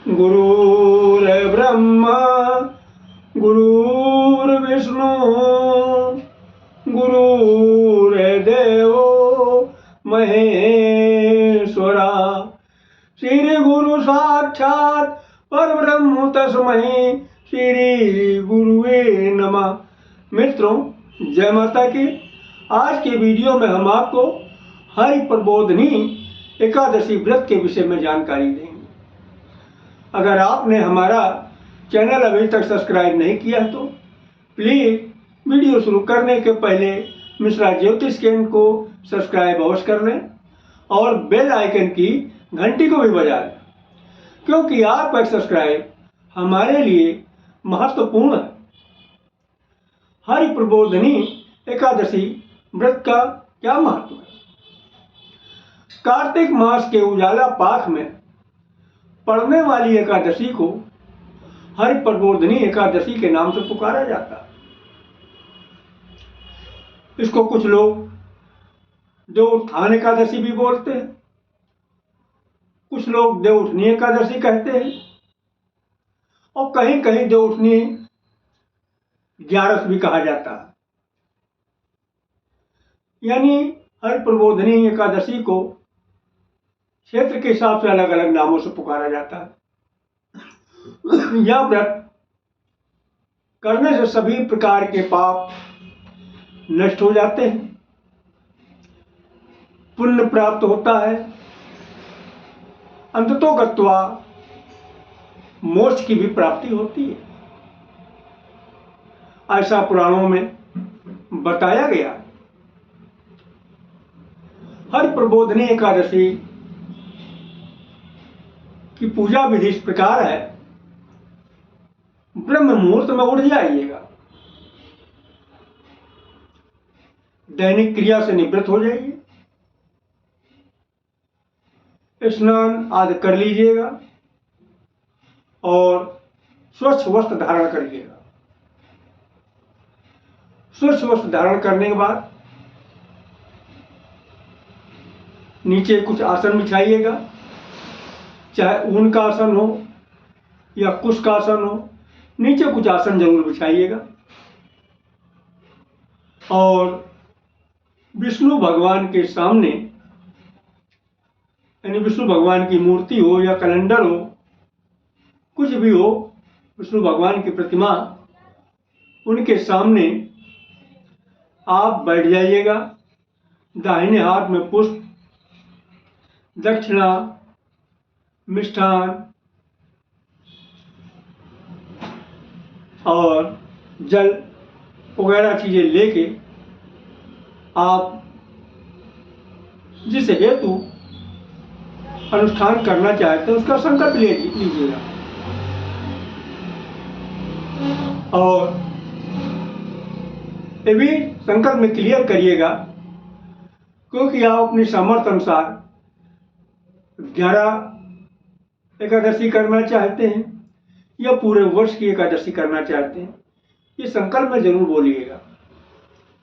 गुरुर्ब्रह्मा गुरुर्विष्णु गुरुर्देवो महेश्वरा। श्री गुरु साक्षात परब्रह्म तस्मै श्री गुरुवे नमः। मित्रों, जय माता की। आज के वीडियो में हम आपको हरि प्रबोधनी एकादशी व्रत के विषय में जानकारी देंगे। अगर आपने हमारा चैनल अभी तक सब्सक्राइब नहीं किया तो प्लीज़ वीडियो शुरू करने के पहले मिश्रा ज्योतिष केंद्र को सब्सक्राइब अवश्य कर लें और बेल आइकन की घंटी को भी बजा दें, क्योंकि आपका एक सब्सक्राइब हमारे लिए महत्वपूर्ण है। हरि प्रबोधनी एकादशी व्रत का क्या महत्व है? कार्तिक मास के उजाला पाख में पड़ने वाली एकादशी को हरि प्रबोधनी एकादशी के नाम से पुकारा जाता है। इसको कुछ लोग देवोत्थान एकादशी भी बोलते हैं, कुछ लोग देवउठनी एकादशी कहते हैं और कहीं कहीं देवउठनी ग्यारस भी कहा जाता है। यानी हरि प्रबोधनी एकादशी को क्षेत्र के हिसाब से अलग अलग नामों से पुकारा जाता है। यह व्रत करने से सभी प्रकार के पाप नष्ट हो जाते हैं, पुण्य प्राप्त होता है, अंततो गत्वा मोक्ष की भी प्राप्ति होती है, ऐसा पुराणों में बताया गया। हरि प्रबोधनी एकादशी की पूजा विधि इस प्रकार है। ब्रह्म मुहूर्त में उठ जाइएगा, दैनिक क्रिया से निवृत्त हो जाइए, स्नान आदि कर लीजिएगा और स्वच्छ वस्त्र धारण करिएगा। स्वच्छ वस्त्र धारण करने के बाद नीचे कुछ आसन बिछाइएगा, चाहे ऊन का आसन हो या कुश का आसन हो, नीचे कुछ आसन जरूर बिछाइएगा और विष्णु भगवान के सामने, यानी विष्णु भगवान की मूर्ति हो या कैलेंडर हो, कुछ भी हो, विष्णु भगवान की प्रतिमा, उनके सामने आप बैठ जाइएगा। दाहिने हाथ में पुष्प, दक्षिणा, मिष्ठान और जल वगैरह चीजें लेके आप जिस हेतु अनुष्ठान करना चाहते हैं उसका संकल्प ले लीजिएगा और ये भी संकल्प में क्लियर करिएगा, क्योंकि आप अपनी सामर्थ्य अनुसार 11 एकादशी करना चाहते हैं या पूरे वर्ष की एकादशी करना चाहते हैं, ये संकल्प में जरूर बोलिएगा।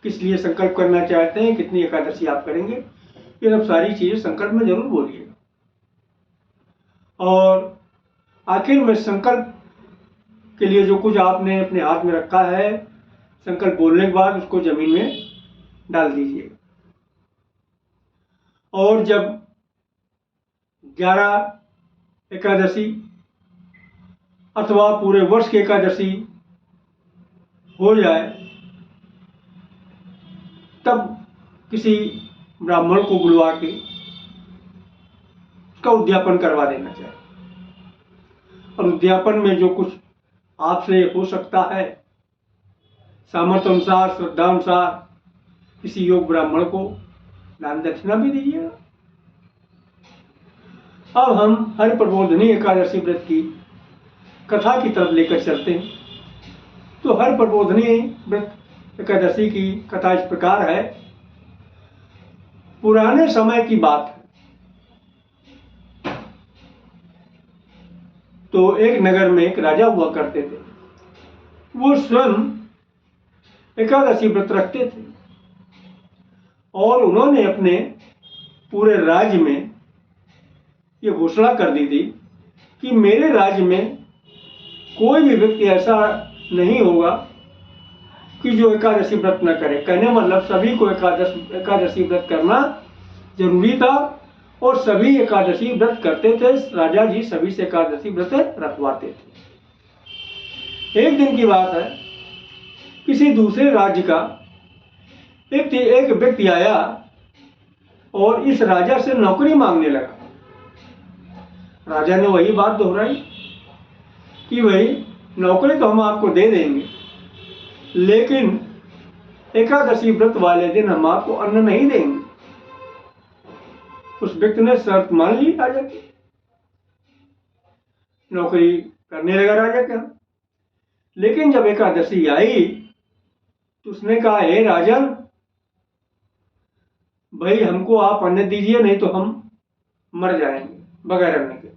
किस लिए संकल्प करना चाहते हैं, कितनी एकादशी आप करेंगे, ये सब सारी चीजें संकल्प में जरूर बोलिएगा। और आखिर में संकल्प के लिए जो कुछ आपने अपने हाथ में रखा है, संकल्प बोलने के बाद उसको जमीन में डाल दीजिएगा। और जब 11 एकादशी अथवा पूरे वर्ष की एकादशी हो जाए, तब किसी ब्राह्मण को बुलवा के उसका उद्यापन करवा देना चाहिए। और उद्यापन में जो कुछ आपसे हो सकता है, सामर्थ्य अनुसार, श्रद्धा अनुसार, किसी योग ब्राह्मण को दान दक्षिणा भी दीजिएगा। अब हम हरि प्रबोधनी एकादशी व्रत की कथा की तरफ लेकर चलते हैं। तो हरि प्रबोधनी व्रत एकादशी की कथा इस प्रकार है। पुराने समय की बात है, तो एक नगर में एक राजा हुआ करते थे। वो स्वयं एकादशी व्रत रखते थे और उन्होंने अपने पूरे राज्य में ये घोषणा कर दी थी कि कि मेरे राज्य में कोई भी व्यक्ति ऐसा नहीं होगा कि जो एकादशी व्रत न करे। कहने मतलब सभी को एकादशी व्रत करना जरूरी था और सभी एकादशी व्रत करते थे। राजा जी सभी से एकादशी व्रत रखवाते थे। एक दिन की बात है, किसी दूसरे राज्य का एक व्यक्ति आया और इस राजा से नौकरी मांगने लगा। राजा ने वही बात दोहराई कि भाई नौकरी तो हम आपको दे देंगे, लेकिन एकादशी व्रत वाले दिन हम आपको अन्न नहीं देंगे। उस व्यक्ति ने शर्त मान ली राजा की, नौकरी करने लगा राजा का। लेकिन जब एकादशी आई तो उसने कहा, हे राजन, भाई हमको आप अन्न दीजिए, नहीं तो हम मर जाएंगे बगैर अन्न के।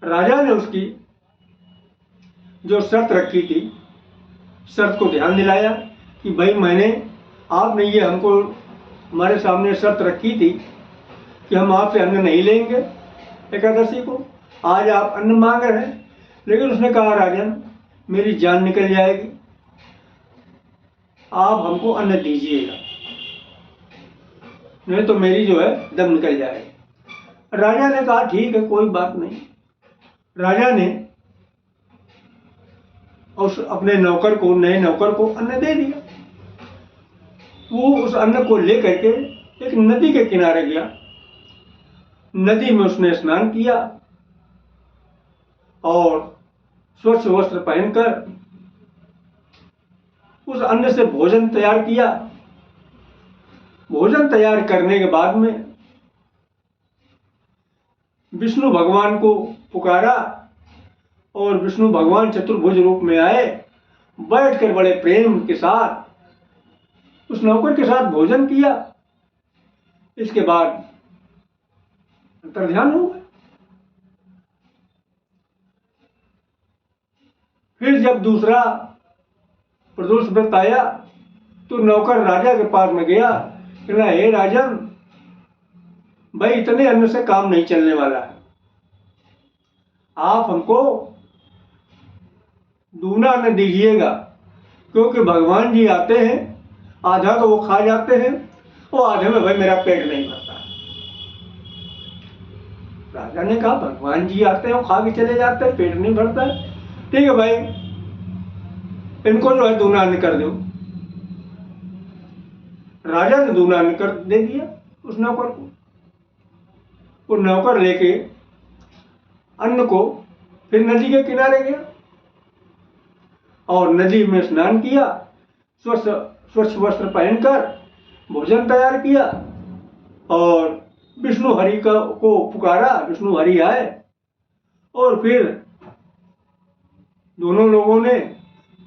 राजा ने उसकी जो शर्त रखी थी, शर्त को ध्यान दिलाया कि भाई आपने ये हमको हमारे सामने शर्त रखी थी कि हम आपसे अन्न नहीं लेंगे एकादशी को, आज आप अन्न मांग रहे हैं। लेकिन उसने कहा, राजन मेरी जान निकल जाएगी, आप हमको अन्न दीजिएगा, नहीं तो मेरी जो है दम निकल जाएगा। राजा ने कहा, ठीक है कोई बात नहीं। राजा ने उस अपने नए नौकर को अन्न दे दिया। वो उस अन्न को लेकर के एक नदी के किनारे गया। नदी में उसने स्नान किया और स्वच्छ वस्त्र पहनकर उस अन्न से भोजन तैयार किया। भोजन तैयार करने के बाद में विष्णु भगवान को पुकारा और विष्णु भगवान चतुर्भुज रूप में आए, बैठकर बड़े प्रेम के साथ उस नौकर के साथ भोजन किया। इसके बाद अंतर्ध्यान हुआ। फिर जब दूसरा प्रदोष व्रत आया तो नौकर राजा के पास में गया, कहना, हे राजन, भाई इतने अन्न से काम नहीं चलने वाला है, आप हमको दूना अन्न दीजिएगा, क्योंकि भगवान जी आते हैं, आधा तो वो खा जाते हैं और आधे में भाई मेरा पेट नहीं भरता। राजा ने कहा, भगवान जी आते हैं और खा के चले जाते हैं, पेट नहीं भरता है, ठीक है भाई इनको जो है दूना अन्न कर दो। राजा ने दूना अन्न कर दे दिया उस नौकर को। वो नौकर लेके अन्न को फिर नदी के किनारे गया और नदी में स्नान किया, स्वच्छ वस्त्र पहनकर भोजन तैयार किया और विष्णु हरि को पुकारा। विष्णु हरि आए और फिर दोनों लोगों ने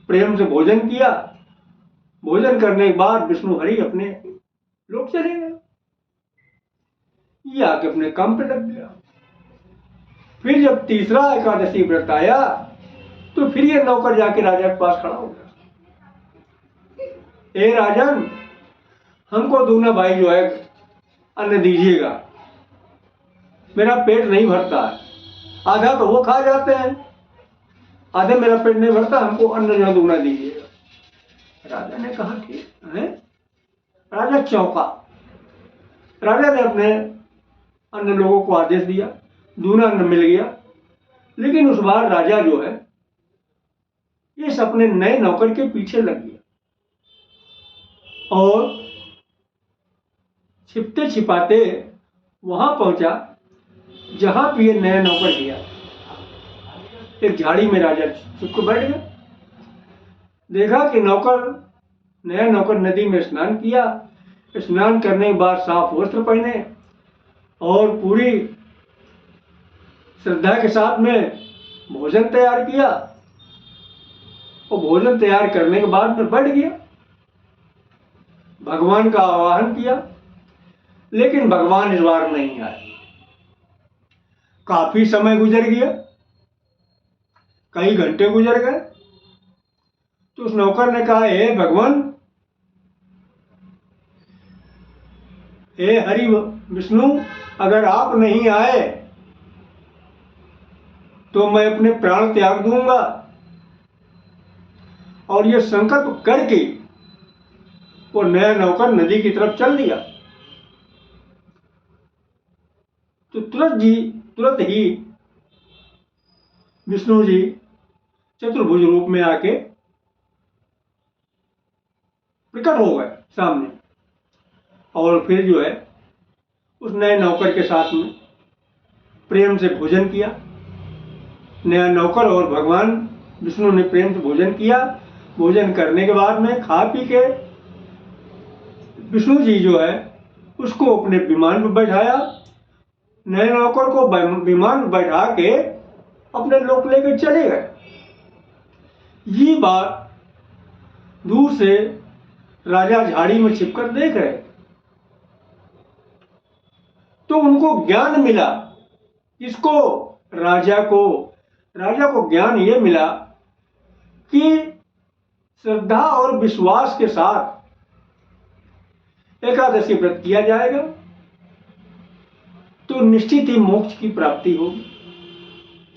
प्रेम से भोजन किया। भोजन करने के बाद विष्णु हरि अपने लोग चले गए। ये आके अपने काम पे लग गया। फिर जब तीसरा एकादशी व्रत आया तो फिर ये नौकर जाके राजा के पास खड़ा हो गया, ए राजन, हमको दूना भाई जो है अन्न दीजिएगा, मेरा पेट नहीं भरता है, आधा तो वो खा जाते हैं, आधे मेरा पेट नहीं भरता, हमको अन्न जो है दूना दीजिएगा। राजा ने कहा, ठीक है। राजा चौंका। राजा ने अपने अन्य लोगों को आदेश दिया, दूना अन्न मिल गया। लेकिन उस बार राजा जो है इस अपने नए नौकर के पीछे लग गया और छिपते छिपाते वहां पहुंचा जहां पे ये नया नौकर गया। एक झाड़ी में राजा छुप कर बैठ गया। देखा कि नया नौकर नदी में स्नान किया। स्नान करने के बाद साफ वस्त्र पहने और पूरी श्रद्धा के साथ में भोजन तैयार किया और भोजन तैयार करने के बाद में बैठ गया। भगवान का आवाहन किया, लेकिन भगवान इस बार नहीं आए। काफी समय गुजर गया, कई घंटे गुजर गए। तो उस नौकर ने कहा, हे भगवान, हे हरि विष्णु, अगर आप नहीं आए तो मैं अपने प्राण त्याग दूंगा। और ये संकल्प करके वो नया नौकर नदी की तरफ चल दिया। तो तुरंत ही विष्णु जी चतुर्भुज रूप में आके प्रकट हो गए सामने, और फिर जो है उस नए नौकर के साथ में प्रेम से भोजन किया। नया नौकर और भगवान विष्णु ने प्रेम से भोजन किया। भोजन करने के बाद में खा पी के विष्णु जी जो है उसको अपने विमान पर बैठाया। नए नौकर को विमान पर बैठा के अपने लोक लेकर चले गए। ये बात दूर से राजा झाड़ी में छिपकर देख रहे, तो उनको ज्ञान मिला। इसको राजा को ज्ञान ये मिला कि श्रद्धा और विश्वास के साथ एकादशी व्रत किया जाएगा तो निश्चित ही मोक्ष की प्राप्ति होगी,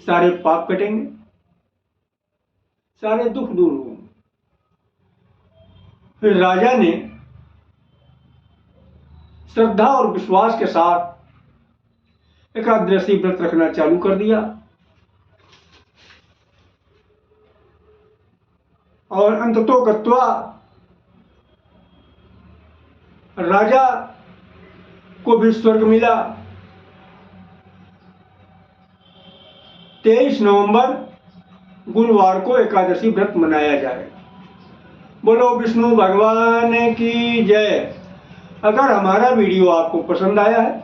सारे पाप कटेंगे, सारे दुख दूर होंगे। फिर राजा ने श्रद्धा और विश्वास के साथ एकादशी व्रत रखना चालू कर दिया। और अंततो गत्वा राजा को भी स्वर्ग मिला। 23 नवंबर गुरुवार को एकादशी व्रत मनाया जाएगा। बोलो विष्णु भगवान की जय। अगर हमारा वीडियो आपको पसंद आया है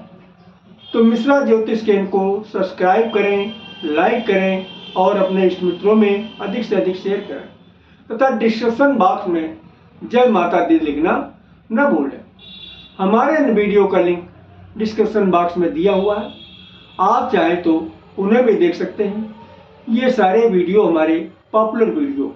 तो मिश्रा ज्योतिष केंद्र को सब्सक्राइब करें, लाइक करें और अपने इष्ट मित्रों में अधिक से अधिक शेयर करें तथा डिस्क्रिप्शन बॉक्स में जय माता दी लिखना न भूलें। हमारे वीडियो का लिंक डिस्क्रिप्शन बॉक्स में दिया हुआ है, आप चाहें तो उन्हें भी देख सकते हैं। ये सारे वीडियो हमारे पॉपुलर वीडियो